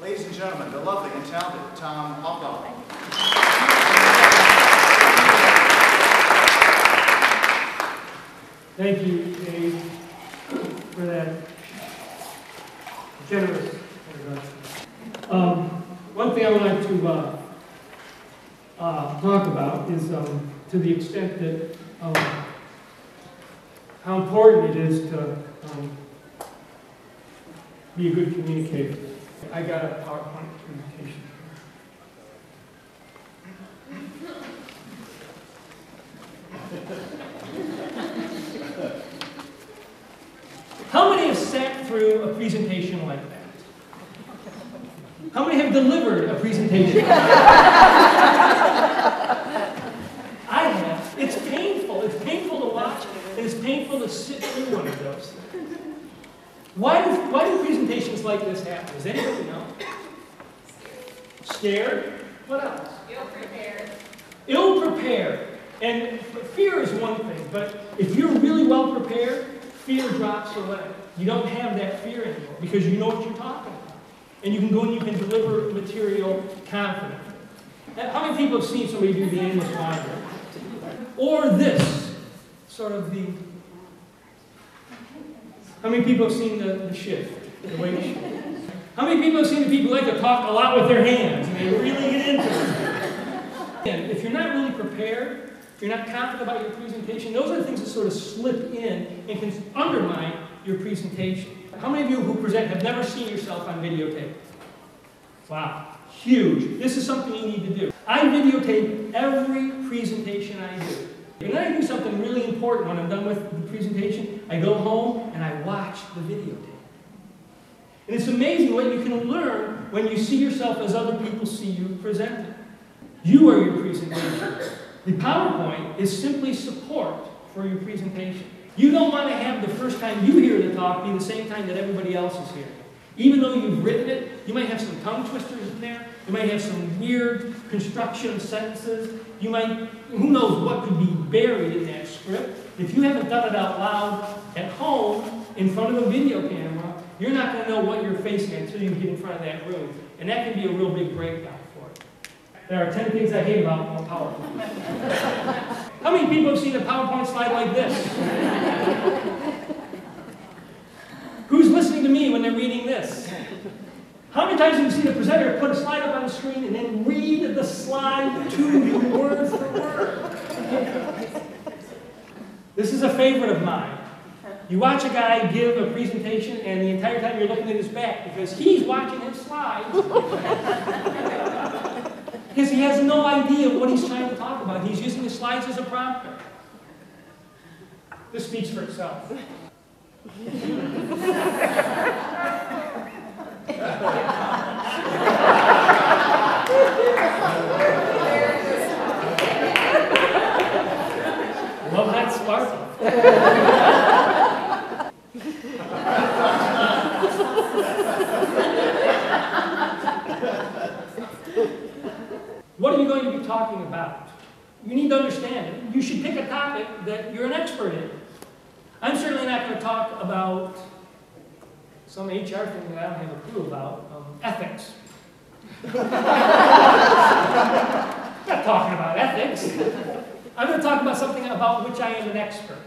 Ladies and gentlemen, the lovely and talented Hofbauer. Thank you, Dave, for that generous introduction. One thing I would like to talk about is to the extent that how important it is to be a good communicator. I got a PowerPoint presentation. How many have sat through a presentation like that? How many have delivered a presentation? I have. It's painful. It's painful to watch, and it's painful to sit through one of those. Why do presentations like this happen? Does anybody know? Scared? What else? Ill-prepared. Ill-prepared. And fear is one thing, but if you're really well prepared, fear drops away. You don't have that fear anymore because you know what you're talking about. And you can go and you can deliver material confidently. How many people have seen somebody do the aimless wandering? Or this, sort of the... How many people have seen the shift, the weight shift? How many people have seen the people who like to talk a lot with their hands and they really get into it? And if you're not really prepared, if you're not confident about your presentation, those are the things that sort of slip in and can undermine your presentation. How many of you who present have never seen yourself on videotape? Wow, huge. This is something you need to do. I videotape every presentation I do. And then I do something really important when I'm done with the presentation. I go home and I watch the videotape. And it's amazing what you can learn when you see yourself as other people see you presenting. You are your presentation. The PowerPoint is simply support for your presentation. You don't want to have the first time you hear the talk be the same time that everybody else is hearing it. Even though you've written it, you might have some tongue twisters in there. You might have some weird construction of sentences. You might, who knows what could be buried in that script. If you haven't done it out loud at home in front of a video camera, you're not going to know what you're facing until you get in front of that room. And that can be a real big breakdown for it. There are 10 things I hate about PowerPoint. How many people have seen a PowerPoint slide like this? Who's listening to me when they're reading this? How many times have you seen a presenter put a slide up on the screen and then read the slide to you word for word? This is a favorite of mine. You watch a guy give a presentation and the entire time you're looking at his back because he's watching his slides. Because he has no idea what he's trying to talk about. He's using the slides as a prompter. This speaks for itself. Love that sparkle. What are you going to be talking about? You need to understand it. You should pick a topic that you're an expert in. I'm certainly not going to talk about some HR thing that I don't have a clue about, ethics. I'm not talking about ethics. I'm going to talk about something about which I am an expert.